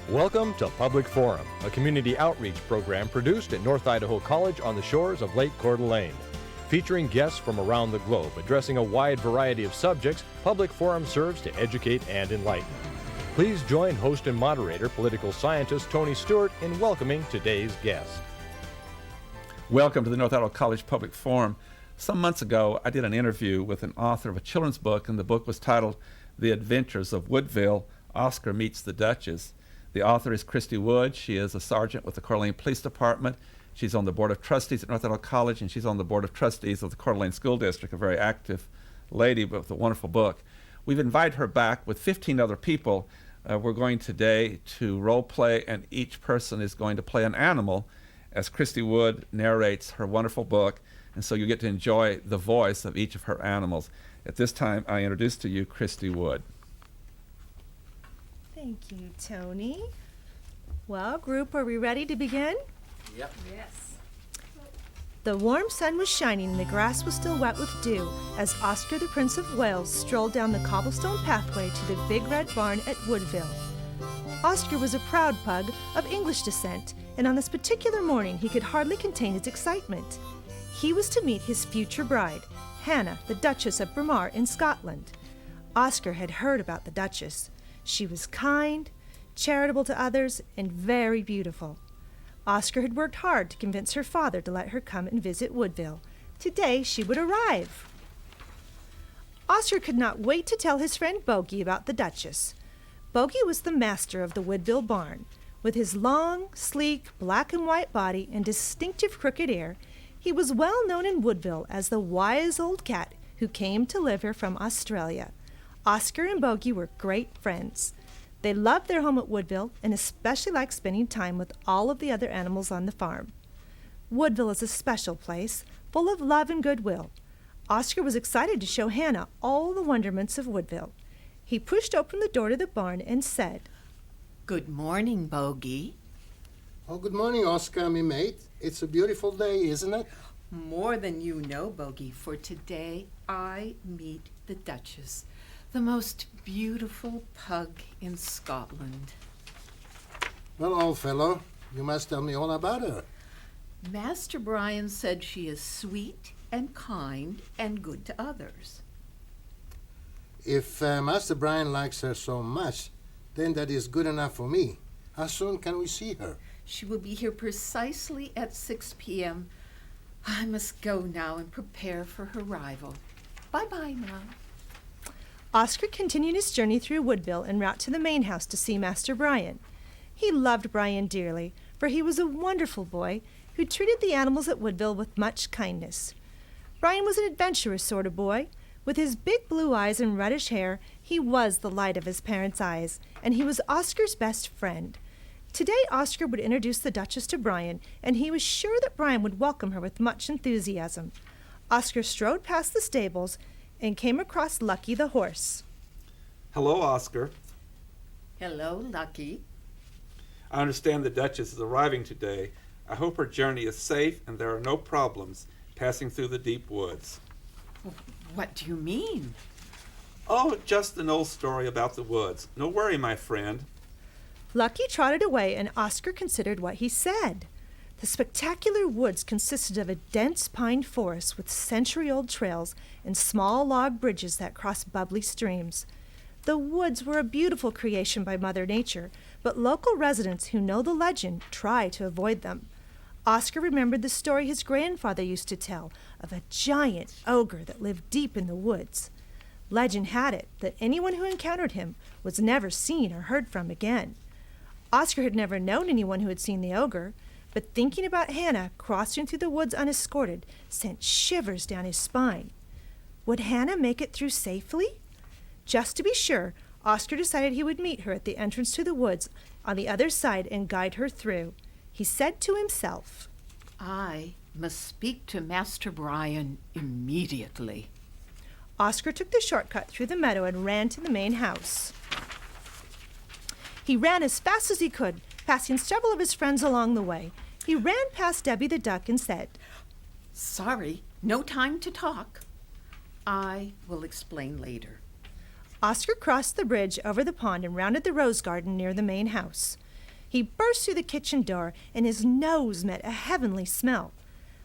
Welcome to Public Forum, a community outreach program produced at North Idaho College on the shores of Lake Coeur d'Alene. Featuring guests from around the globe addressing a wide variety of subjects, Public Forum serves to educate and enlighten. Please join host and moderator, political scientist Tony Stewart, in welcoming today's guest. Welcome to the North Idaho College Public Forum. Some months ago, I did an interview with an author of a children's book, and the book was titled The Adventures of Woodville, Oscar Meets the Duchess. The author is Christy Wood. She is a sergeant with the Coeur d'Alene Police Department. She's on the Board of Trustees at North Idaho College, and she's on the Board of Trustees of the Coeur d'Alene School District, a very active lady but with a wonderful book. We've invited her back with 15 other people. We're going today to role play, and each person is going to play an animal as Christy Wood narrates her wonderful book, and so you get to enjoy the voice of each of her animals. At this time, I introduce to you Christy Wood. Thank you, Tony. Well, group, are we ready to begin? Yep. Yes. The warm sun was shining and the grass was still wet with dew as Oscar the Prince of Wales strolled down the cobblestone pathway to the big red barn at Woodville. Oscar was a proud pug of English descent, and on this particular morning he could hardly contain his excitement. He was to meet his future bride, Hannah, the Duchess of Braemar in Scotland. Oscar had heard about the Duchess. She was kind, charitable to others, and very beautiful. Oscar had worked hard to convince her father to let her come and visit Woodville. Today she would arrive. Oscar could not wait to tell his friend Bogey about the Duchess. Bogey was the master of the Woodville barn. With his long, sleek, black and white body and distinctive crooked ear, he was well known in Woodville as the wise old cat who came to live here from Australia. Oscar and Bogey were great friends. They loved their home at Woodville and especially liked spending time with all of the other animals on the farm. Woodville is a special place, full of love and goodwill. Oscar was excited to show Hannah all the wonderments of Woodville. He pushed open the door to the barn and said, Good morning, Bogey. Oh, good morning, Oscar, me mate. It's a beautiful day, isn't it? More than you know, Bogey, for today I meet the Duchess, the most beautiful pug in Scotland. Well, old fellow, you must tell me all about her. Master Brian said she is sweet and kind and good to others. If Master Brian likes her so much, then that is good enough for me. How soon can we see her? She will be here precisely at 6 p.m. I must go now and prepare for her arrival. Bye-bye now. Oscar continued his journey through Woodville en route to the main house to see Master Brian. He loved Brian dearly, for he was a wonderful boy who treated the animals at Woodville with much kindness. Brian was an adventurous sort of boy. With his big blue eyes and reddish hair, he was the light of his parents' eyes, and he was Oscar's best friend. Today, Oscar would introduce the Duchess to Brian, and he was sure that Brian would welcome her with much enthusiasm. Oscar strode past the stables and came across Lucky the horse. Hello, Oscar. Hello, Lucky. I understand the Duchess is arriving today. I hope her journey is safe and there are no problems passing through the deep woods. What do you mean? Oh, just an old story about the woods. No worry, my friend. Lucky trotted away, and Oscar considered what he said. The spectacular woods consisted of a dense pine forest with century-old trails and small log bridges that crossed bubbly streams. The woods were a beautiful creation by Mother Nature, but local residents who know the legend try to avoid them. Oscar remembered the story his grandfather used to tell of a giant ogre that lived deep in the woods. Legend had it that anyone who encountered him was never seen or heard from again. Oscar had never known anyone who had seen the ogre, but thinking about Hannah crossing through the woods unescorted sent shivers down his spine. Would Hannah make it through safely? Just to be sure, Oscar decided he would meet her at the entrance to the woods on the other side and guide her through. He said to himself, I must speak to Master Brian immediately. Oscar took the shortcut through the meadow and ran to the main house. He ran as fast as he could, passing several of his friends along the way. He ran past Debbie the duck and said, Sorry, no time to talk. I will explain later. Oscar crossed the bridge over the pond and rounded the rose garden near the main house. He burst through the kitchen door, and his nose met a heavenly smell.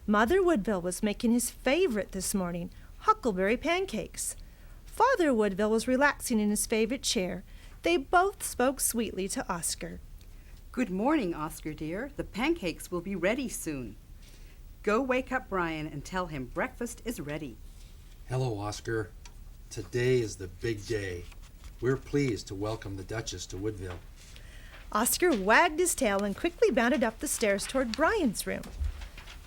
Mother Woodville was making his favorite this morning, huckleberry pancakes. Father Woodville was relaxing in his favorite chair. They both spoke sweetly to Oscar. Good morning, Oscar dear. The pancakes will be ready soon. Go wake up Brian and tell him breakfast is ready. Hello, Oscar. Today is the big day. We're pleased to welcome the Duchess to Woodville. Oscar wagged his tail and quickly bounded up the stairs toward Brian's room.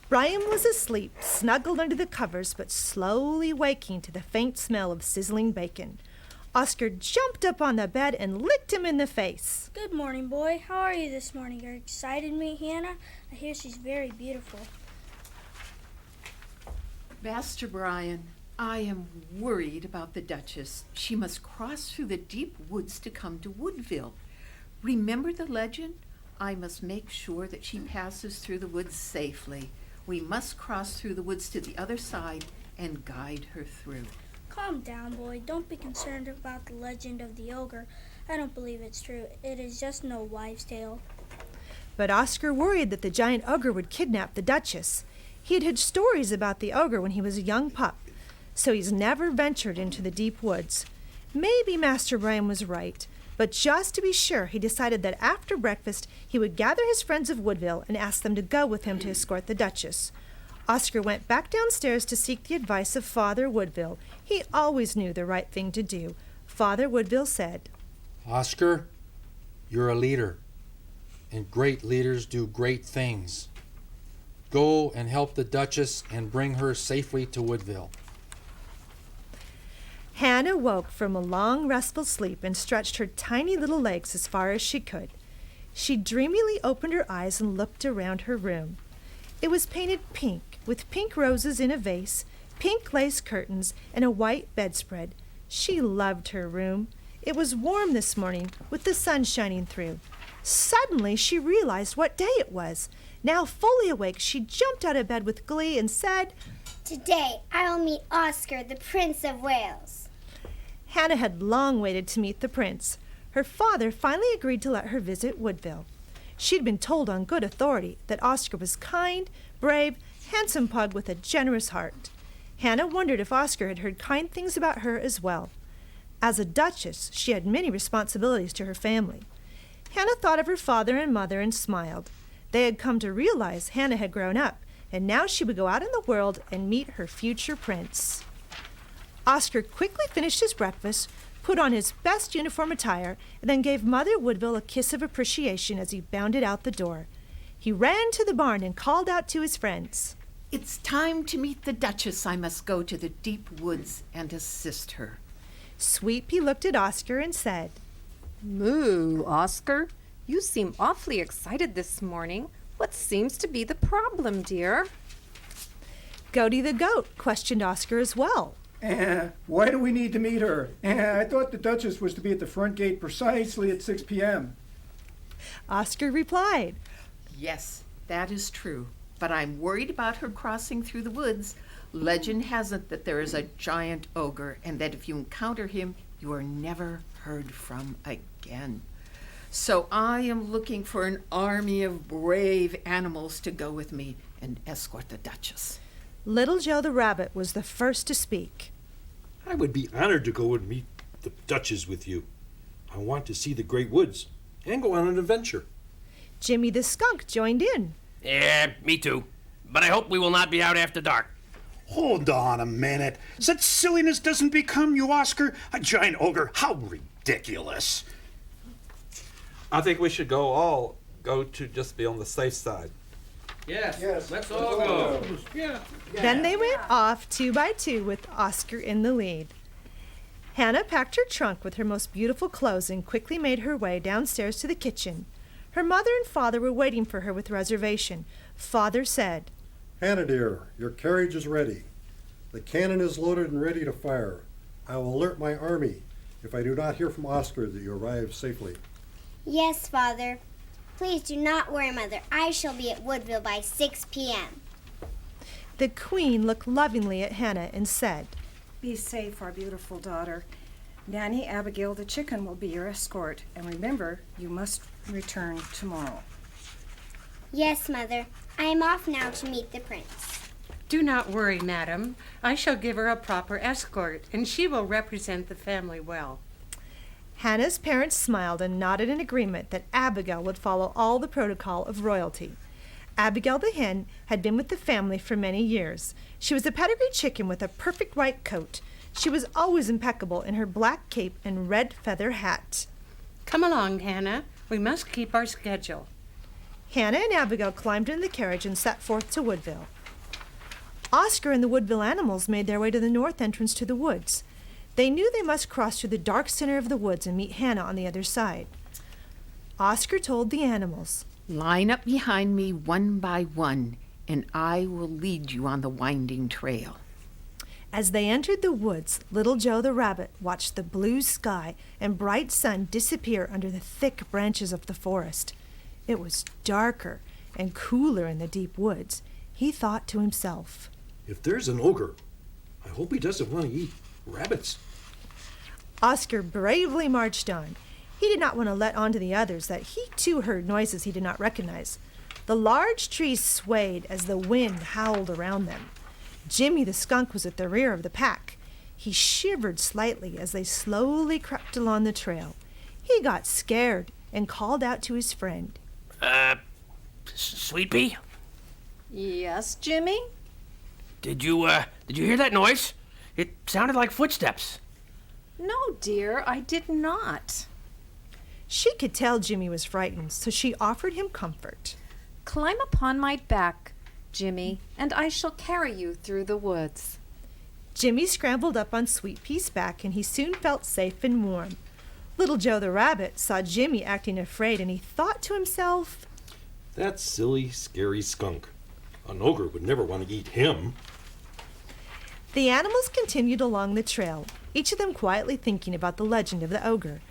Brian was asleep, snuggled under the covers, but slowly waking to the faint smell of sizzling bacon. Oscar jumped up on the bed and licked him in the face. Good morning, boy. How are you this morning? You're excited to meet Hannah? I hear she's very beautiful. Master Brian, I am worried about the Duchess. She must cross through the deep woods to come to Woodville. Remember the legend? I must make sure that she passes through the woods safely. We must cross through the woods to the other side and guide her through. Calm down, boy. Don't be concerned about the legend of the ogre. I don't believe it's true. It is just an old wives' tale. But Oscar worried that the giant ogre would kidnap the Duchess. He had heard stories about the ogre when he was a young pup, so he's never ventured into the deep woods. Maybe Master Brian was right, but just to be sure, he decided that after breakfast he would gather his friends of Woodville and ask them to go with him to escort the Duchess. Oscar went back downstairs to seek the advice of Father Woodville. He always knew the right thing to do. Father Woodville said, Oscar, you're a leader, and great leaders do great things. Go and help the Duchess and bring her safely to Woodville. Hannah woke from a long, restful sleep and stretched her tiny little legs as far as she could. She dreamily opened her eyes and looked around her room. It was painted pink, with pink roses in a vase, pink lace curtains, and a white bedspread. She loved her room. It was warm this morning, with the sun shining through. Suddenly, she realized what day it was. Now fully awake, she jumped out of bed with glee and said, Today I will meet Oscar, the Prince of Wales. Hannah had long waited to meet the prince. Her father finally agreed to let her visit Woodville. She'd been told on good authority that Oscar was kind, brave, handsome pug with a generous heart. Hannah wondered if Oscar had heard kind things about her as well. As a duchess, she had many responsibilities to her family. Hannah thought of her father and mother and smiled. They had come to realize Hannah had grown up, and now she would go out in the world and meet her future prince. Oscar quickly finished his breakfast, put on his best uniform attire, and then gave Mother Woodville a kiss of appreciation as he bounded out the door. He ran to the barn and called out to his friends. It's time to meet the Duchess. I must go to the deep woods and assist her. Sweetpea looked at Oscar and said, Moo, Oscar. You seem awfully excited this morning. What seems to be the problem, dear? Goaty the goat questioned Oscar as well. Why do we need to meet her? I thought the Duchess was to be at the front gate precisely at 6 p.m. Oscar replied, Yes, that is true. But I'm worried about her crossing through the woods. Legend has it that there is a giant ogre, and that if you encounter him, you are never heard from again. So I am looking for an army of brave animals to go with me and escort the Duchess. Little Joe the rabbit was the first to speak. I would be honored to go and meet the Duchess with you. I want to see the great woods and go on an adventure. Jimmy the skunk joined in. Yeah, me too. But I hope we will not be out after dark. Hold on a minute. Such silliness doesn't become you, Oscar. A giant ogre. How ridiculous. I think we should go to just be on the safe side. Yes, let's all go. Then they went off 2 by 2 with Oscar in the lead. Hannah packed her trunk with her most beautiful clothes and quickly made her way downstairs to the kitchen. Her mother and father were waiting for her with reservation. Father said, Hannah dear, your carriage is ready. The cannon is loaded and ready to fire. I will alert my army if I do not hear from Oscar that you arrive safely. Yes, Father. Please do not worry, Mother. I shall be at Woodville by 6 p.m. The Queen looked lovingly at Hannah and said, Be safe, our beautiful daughter. Nanny Abigail the chicken will be your escort, and remember, you must return tomorrow. Yes, Mother. I am off now to meet the prince. Do not worry, madam. I shall give her a proper escort, and she will represent the family well. Hannah's parents smiled and nodded in agreement that Abigail would follow all the protocol of royalty. Abigail the hen had been with the family for many years. She was a pedigree chicken with a perfect white coat. She was always impeccable in her black cape and red feather hat. Come along, Hannah. We must keep our schedule. Hannah and Abigail climbed in the carriage and set forth to Woodville. Oscar and the Woodville animals made their way to the north entrance to the woods. They knew they must cross through the dark center of the woods and meet Hannah on the other side. Oscar told the animals, "Line up behind me one by one, and I will lead you on the winding trail." As they entered the woods, Little Joe the rabbit watched the blue sky and bright sun disappear under the thick branches of the forest. It was darker and cooler in the deep woods. He thought to himself, "If there's an ogre, I hope he doesn't want to eat rabbits." Oscar bravely marched on. He did not want to let on to the others that he too heard noises he did not recognize. The large trees swayed as the wind howled around them. Jimmy the skunk was at the rear of the pack. He shivered slightly as they slowly crept along the trail. He got scared and called out to his friend. Sweet Pea? Yes, Jimmy? Did you hear that noise? It sounded like footsteps. No, dear, I did not. She could tell Jimmy was frightened, so she offered him comfort. Climb upon my back, Jimmy, and I shall carry you through the woods. Jimmy scrambled up on Sweet Pea's back, and he soon felt safe and warm. Little Joe the rabbit saw Jimmy acting afraid, and he thought to himself, "That silly, scary skunk. An ogre would never want to eat him." The animals continued along the trail, each of them quietly thinking about the legend of the ogre.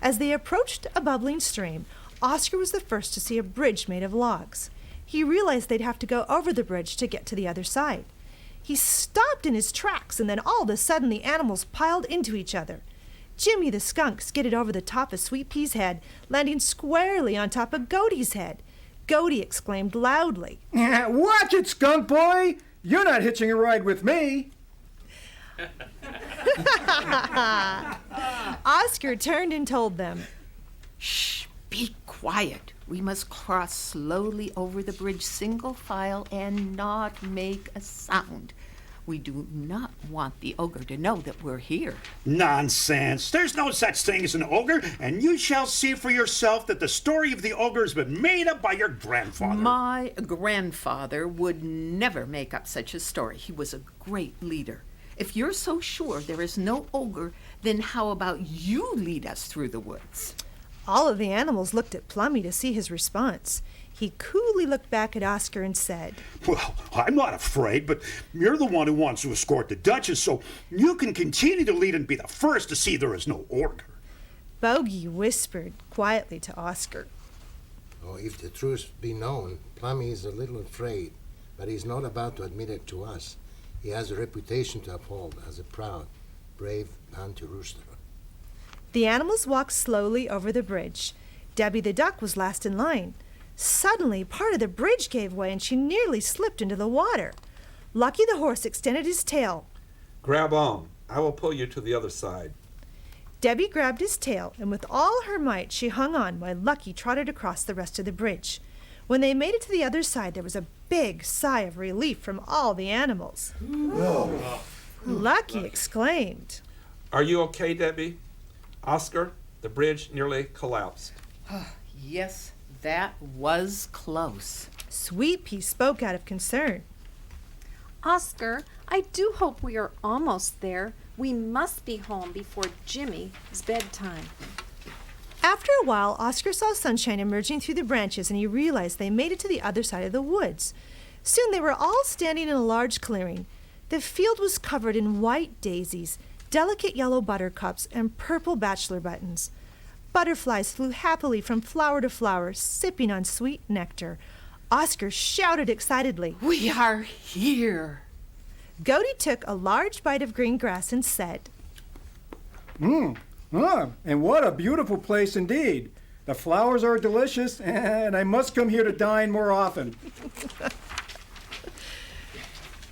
As they approached a bubbling stream, Oscar was the first to see a bridge made of logs. He realized they'd have to go over the bridge to get to the other side. He stopped in his tracks, and then all of a sudden the animals piled into each other. Jimmy the skunk skidded over the top of Sweet Pea's head, landing squarely on top of Goaty's head. Goaty exclaimed loudly, "Watch it, skunk boy! You're not hitching a ride with me!" Oscar turned and told them, "Shh, be quiet. We must cross slowly over the bridge single file and not make a sound. We do not want the ogre to know that we're here." Nonsense. There's no such thing as an ogre, and you shall see for yourself that the story of the ogre has been made up by your grandfather. My grandfather would never make up such a story. He was a great leader. If you're so sure there is no ogre, then how about you lead us through the woods? All of the animals looked at Plummy to see his response. He coolly looked back at Oscar and said, "Well, I'm not afraid, but you're the one who wants to escort the Duchess, so you can continue to lead and be the first to see there is no ogre." Bogey whispered quietly to Oscar, "Oh, if the truth be known, Plummy is a little afraid, but he's not about to admit it to us. He has a reputation to uphold as a proud, brave bounty rooster." The animals walked slowly over the bridge. Debbie the duck was last in line. Suddenly, part of the bridge gave way and she nearly slipped into the water. Lucky the horse extended his tail. Grab on. I will pull you to the other side. Debbie grabbed his tail, and with all her might she hung on while Lucky trotted across the rest of the bridge. When they made it to the other side, there was a big sigh of relief from all the animals. Lucky exclaimed, "Are you okay, Debbie?" "Oscar, the bridge nearly collapsed." Yes, that was close. Sweet Pea spoke out of concern. Oscar, I do hope we are almost there. We must be home before Jimmy's bedtime. After a while, Oscar saw sunshine emerging through the branches, and he realized they made it to the other side of the woods. Soon they were all standing in a large clearing. The field was covered in white daisies, delicate yellow buttercups, and purple bachelor buttons. Butterflies flew happily from flower to flower, sipping on sweet nectar. Oscar shouted excitedly, "We are here!" Goaty took a large bite of green grass and said, And what a beautiful place indeed. The flowers are delicious, and I must come here to dine more often.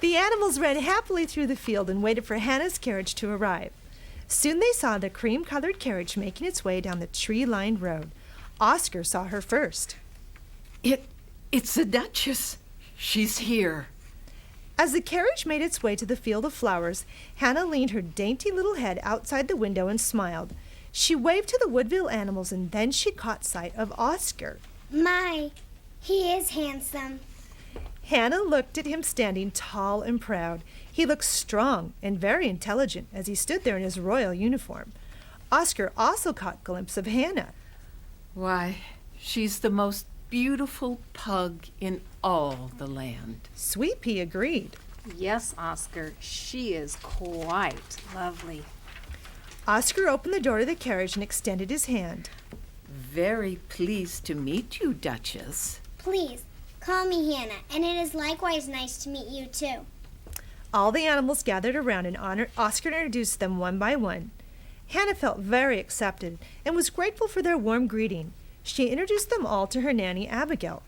The animals ran happily through the field and waited for Hannah's carriage to arrive. Soon they saw the cream-colored carriage making its way down the tree-lined road. Oscar saw her first. It's the Duchess. She's here. As the carriage made its way to the field of flowers, Hannah leaned her dainty little head outside the window and smiled. She waved to the Woodville animals, and then she caught sight of Oscar. My, he is handsome. Hannah looked at him standing tall and proud. He looked strong and very intelligent as he stood there in his royal uniform. Oscar also caught a glimpse of Hannah. Why, she's the most beautiful pug in all the land. Sweet Pea agreed. Yes, Oscar, she is quite lovely. Oscar opened the door to the carriage and extended his hand. Very pleased to meet you, Duchess. Please, call me Hannah, and it is likewise nice to meet you too. All the animals gathered around and Oscar introduced them one by one. Hannah felt very accepted and was grateful for their warm greeting. She introduced them all to her nanny, Abigail.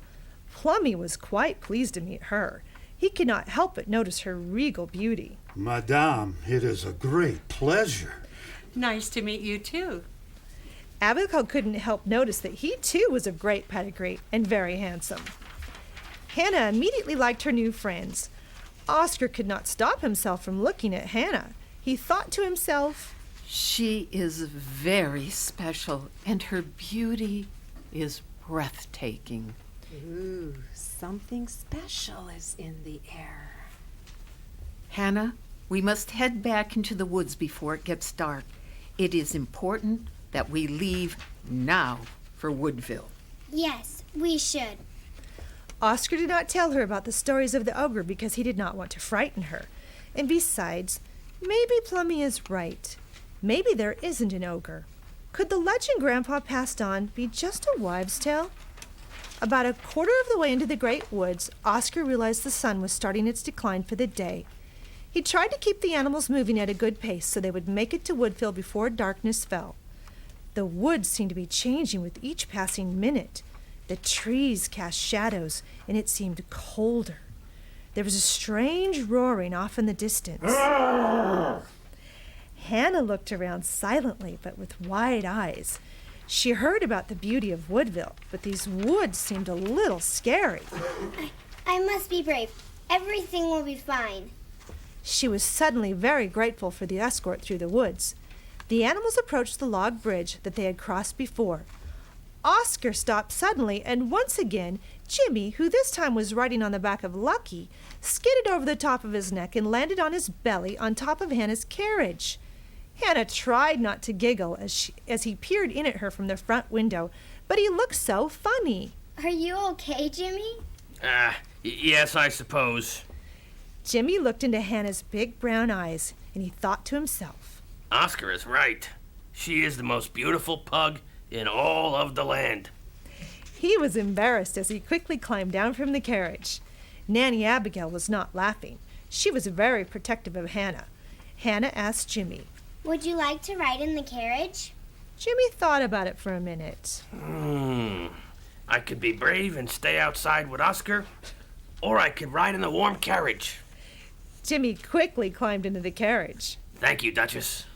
Plummy was quite pleased to meet her. He could not help but notice her regal beauty. Madame, it is a great pleasure. Nice to meet you, too. Abigail couldn't help notice that he, too, was of great pedigree and very handsome. Hannah immediately liked her new friends. Oscar could not stop himself from looking at Hannah. He thought to himself, She is very special, and her beauty is breathtaking. Ooh, something special is in the air. Hannah, we must head back into the woods before it gets dark. It is important that we leave now for Woodville. Yes, we should. Oscar did not tell her about the stories of the ogre because he did not want to frighten her. And besides, maybe Plummy is right. Maybe there isn't an ogre. Could the legend Grandpa passed on be just a wives' tale? About a quarter of the way into the great woods, Oscar realized the sun was starting its decline for the day. He tried to keep the animals moving at a good pace so they would make it to Woodville before darkness fell. The woods seemed to be changing with each passing minute. The trees cast shadows, and it seemed colder. There was a strange roaring off in the distance. Hannah looked around silently, but with wide eyes. She heard about the beauty of Woodville, but these woods seemed a little scary. I must be brave. Everything will be fine. She was suddenly very grateful for the escort through the woods. The animals approached the log bridge that they had crossed before. Oscar stopped suddenly, and once again, Jimmy, who this time was riding on the back of Lucky, skidded over the top of his neck and landed on his belly on top of Hannah's carriage. Hannah tried not to giggle as he peered in at her from the front window, but he looked so funny. Are you okay, Jimmy? Yes, I suppose. Jimmy looked into Hannah's big brown eyes, and he thought to himself, Oscar is right. She is the most beautiful pug in all of the land. He was embarrassed as he quickly climbed down from the carriage. Nanny Abigail was not laughing. She was very protective of Hannah. Hannah asked Jimmy, Would you like to ride in the carriage? Jimmy thought about it for a minute. I could be brave and stay outside with Oscar, or I could ride in the warm carriage. Jimmy quickly climbed into the carriage. Thank you, Duchess.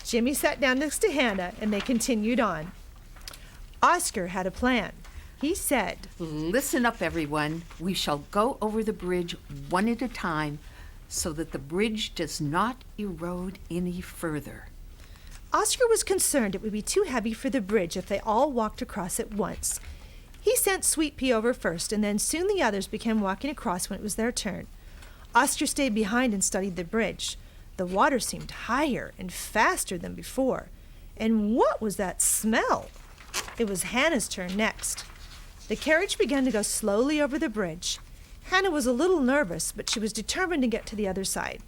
Jimmy sat down next to Hannah, and they continued on. Oscar had a plan. He said, Listen up, everyone. We shall go over the bridge one at a time so that the bridge does not erode any further. Oscar was concerned it would be too heavy for the bridge if they all walked across at once. He sent Sweet Pea over first, and then soon the others began walking across when it was their turn. Oscar stayed behind and studied the bridge. The water seemed higher and faster than before. And what was that smell? It was Hannah's turn next. The carriage began to go slowly over the bridge. Hannah was a little nervous, but she was determined to get to the other side.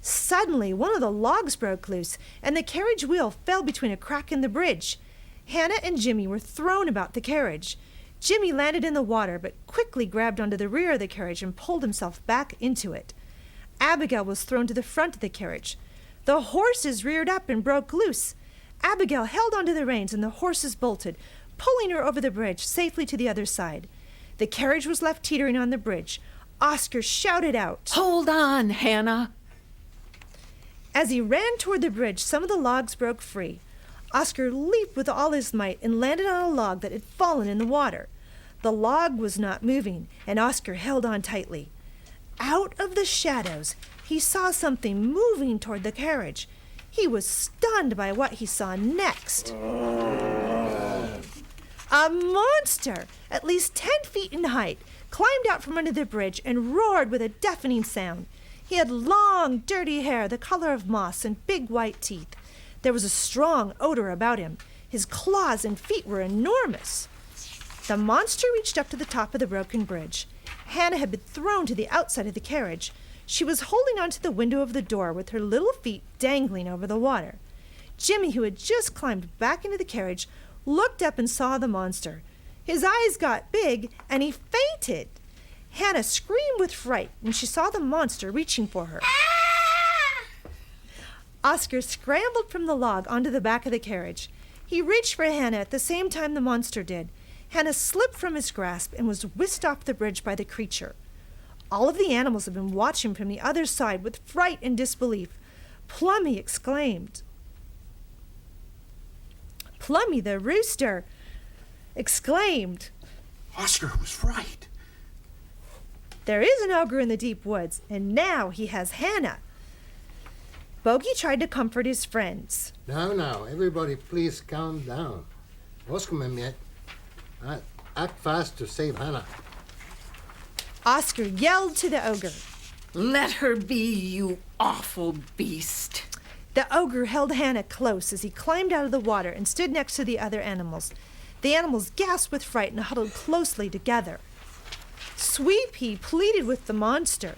Suddenly, one of the logs broke loose, and the carriage wheel fell between a crack in the bridge. Hannah and Jimmy were thrown about the carriage. Jimmy landed in the water, but quickly grabbed onto the rear of the carriage and pulled himself back into it. Abigail was thrown to the front of the carriage. The horses reared up and broke loose. Abigail held onto the reins and the horses bolted, pulling her over the bridge safely to the other side. The carriage was left teetering on the bridge. Oscar shouted out, "Hold on, Hannah!" As he ran toward the bridge, some of the logs broke free. Oscar leaped with all his might and landed on a log that had fallen in the water. The log was not moving, and Oscar held on tightly. Out of the shadows, he saw something moving toward the carriage. He was stunned by what he saw next. A monster, at least 10 feet in height, climbed out from under the bridge and roared with a deafening sound. He had long, dirty hair the color of moss and big white teeth. There was a strong odor about him. His claws and feet were enormous. The monster reached up to the top of the broken bridge. Hannah had been thrown to the outside of the carriage. She was holding onto the window of the door with her little feet dangling over the water. Jimmy, who had just climbed back into the carriage, looked up and saw the monster. His eyes got big, and he fainted. Hannah screamed with fright when she saw the monster reaching for her. Oscar scrambled from the log onto the back of the carriage. He reached for Hannah at the same time the monster did. Hannah slipped from his grasp and was whisked off the bridge by the creature. All of the animals had been watching from the other side with fright and disbelief. Plummy exclaimed. Plummy the rooster exclaimed, "Oscar was right. There is an ogre in the deep woods, and now he has Hannah." Bogey tried to comfort his friends. Now, everybody please calm down. Oscar met. Act fast to save Hannah. Oscar yelled to the ogre, "Let her be, you awful beast." The ogre held Hannah close as he climbed out of the water and stood next to the other animals. The animals gasped with fright and huddled closely together. Sweet Pea pleaded with the monster.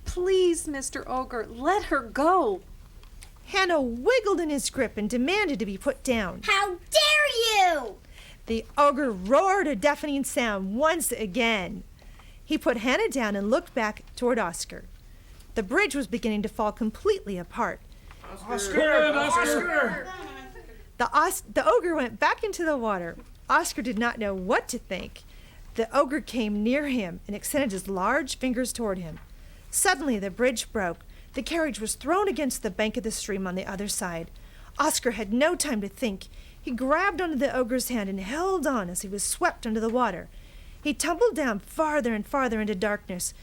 Please, Mr. Ogre, let her go. Hannah wiggled in his grip and demanded to be put down. How dare you! The ogre roared a deafening sound once again. He put Hannah down and looked back toward Oscar. The bridge was beginning to fall completely apart. Oscar! The ogre went back into the water. Oscar did not know what to think. The ogre came near him and extended his large fingers toward him. Suddenly the bridge broke. The carriage was thrown against the bank of the stream on the other side. Oscar had no time to think. He grabbed onto the ogre's hand and held on as he was swept under the water. He tumbled down farther and farther into darkness.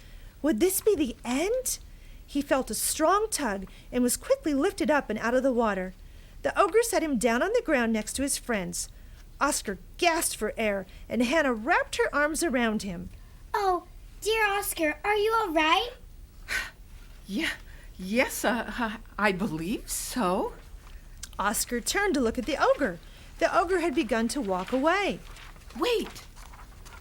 Would this be the end? He felt a strong tug and was quickly lifted up and out of the water. The ogre set him down on the ground next to his friends. Oscar gasped for air, and Hannah wrapped her arms around him. Oh, dear Oscar, are you all right? Yes, I believe so. Oscar turned to look at the ogre. The ogre had begun to walk away. Wait.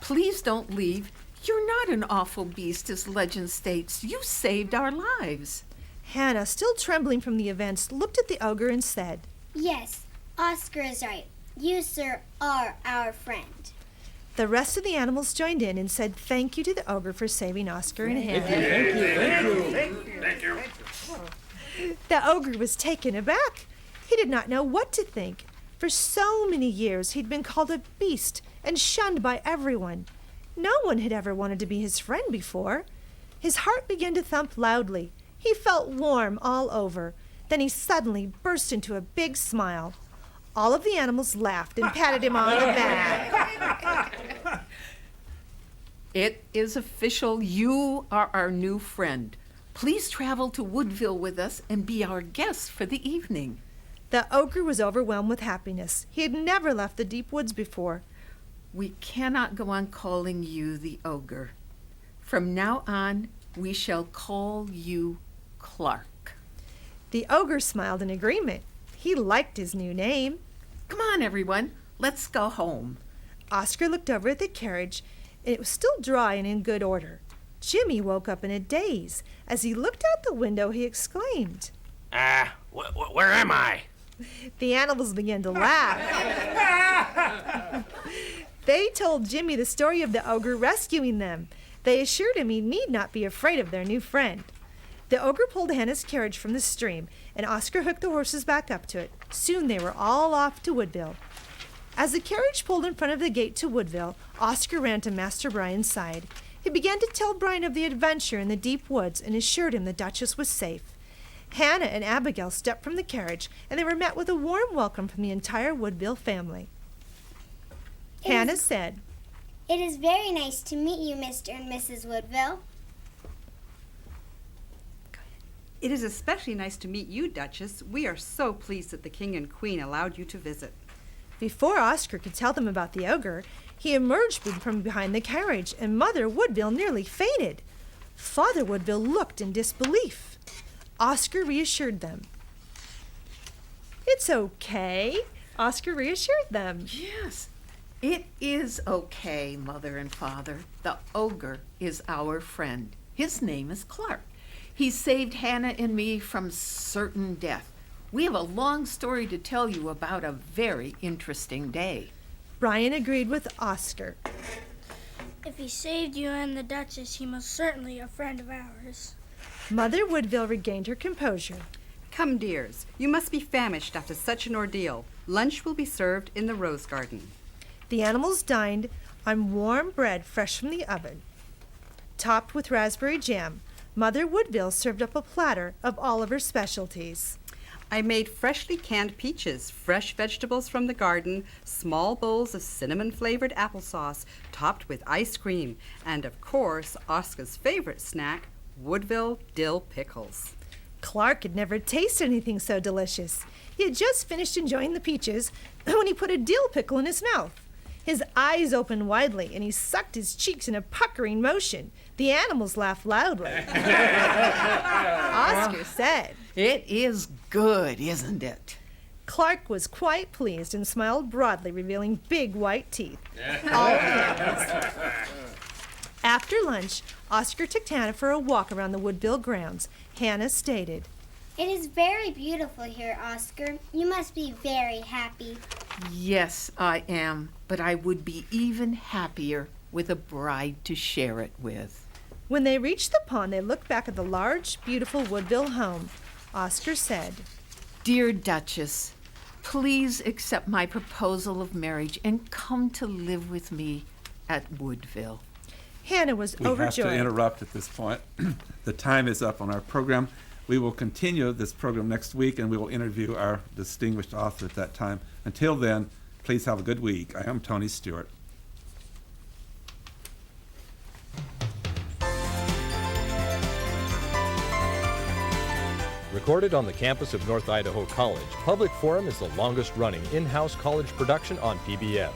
Please don't leave. You're not an awful beast, as legend states. You saved our lives. Hannah, still trembling from the events, looked at the ogre and said, Yes, Oscar is right. You, sir, are our friend. The rest of the animals joined in and said thank you to the ogre for saving Oscar and Hannah. Thank you. The ogre was taken aback. He did not know what to think. For so many years he'd been called a beast and shunned by everyone. No one had ever wanted to be his friend before. His heart began to thump loudly. He felt warm all over. Then he suddenly burst into a big smile. All of the animals laughed and patted him on the back. It is official. You are our new friend. Please travel to Woodville with us and be our guest for the evening. The ogre was overwhelmed with happiness. He had never left the deep woods before. We cannot go on calling you the ogre. From now on, we shall call you Clark. The ogre smiled in agreement. He liked his new name. Come on, everyone. Let's go home. Oscar looked over at the carriage, and it was still dry and in good order. Jimmy woke up in a daze. As he looked out the window, he exclaimed, Where am I? The animals began to laugh. They told Jimmy the story of the ogre rescuing them. They assured him he need not be afraid of their new friend. The ogre pulled Hannah's carriage from the stream, and Oscar hooked the horses back up to it. Soon they were all off to Woodville. As the carriage pulled in front of the gate to Woodville, Oscar ran to Master Brian's side. He began to tell Brian of the adventure in the deep woods and assured him the Duchess was safe. Hannah and Abigail stepped from the carriage, and they were met with a warm welcome from the entire Woodville family. Hannah said, "It is very nice to meet you, Mr. and Mrs. Woodville." It is especially nice to meet you, Duchess. We are so pleased that the King and Queen allowed you to visit. Before Oscar could tell them about the ogre, he emerged from behind the carriage, and Mother Woodville nearly fainted. Father Woodville looked in disbelief. Oscar reassured them. "It's okay," Oscar reassured them. Yes, it is okay, Mother and Father. The ogre is our friend. His name is Clark. He saved Hannah and me from certain death. We have a long story to tell you about a very interesting day. Brian agreed with Oscar. If he saved you and the Duchess, he must certainly a friend of ours. Mother Woodville regained her composure. Come, dears, you must be famished after such an ordeal. Lunch will be served in the rose garden. The animals dined on warm bread fresh from the oven, topped with raspberry jam. Mother Woodville served up a platter of all of her specialties. I made freshly canned peaches, fresh vegetables from the garden, small bowls of cinnamon-flavored applesauce topped with ice cream, and of course, Oscar's favorite snack, Woodville dill pickles. Clark had never tasted anything so delicious. He had just finished enjoying the peaches when he put a dill pickle in his mouth. His eyes opened widely, and he sucked his cheeks in a puckering motion. The animals laughed loudly. Oscar said, "It is good, isn't it?" Clark was quite pleased and smiled broadly, revealing big white teeth. All candies. After lunch, Oscar took Hannah for a walk around the Woodville grounds. Hannah stated, "It is very beautiful here, Oscar. You must be very happy." Yes, I am, but I would be even happier with a bride to share it with. When they reached the pond, they looked back at the large, beautiful Woodville home. Oscar said, "Dear Duchess, please accept my proposal of marriage and come to live with me at Woodville." Hannah was We overjoyed. have to interrupt at this point. The time is up on our program. We will continue this program next week, and we will interview our distinguished author at that time. Until then, please have a good week. I am Tony Stewart. Recorded on the campus of North Idaho College, Public Forum is the longest-running in-house college production on PBS.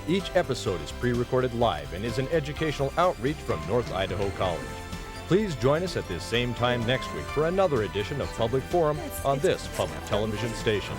Each episode is pre-recorded live and is an educational outreach from North Idaho College. Please join us at this same time next week for another edition of Public Forum on this public television station.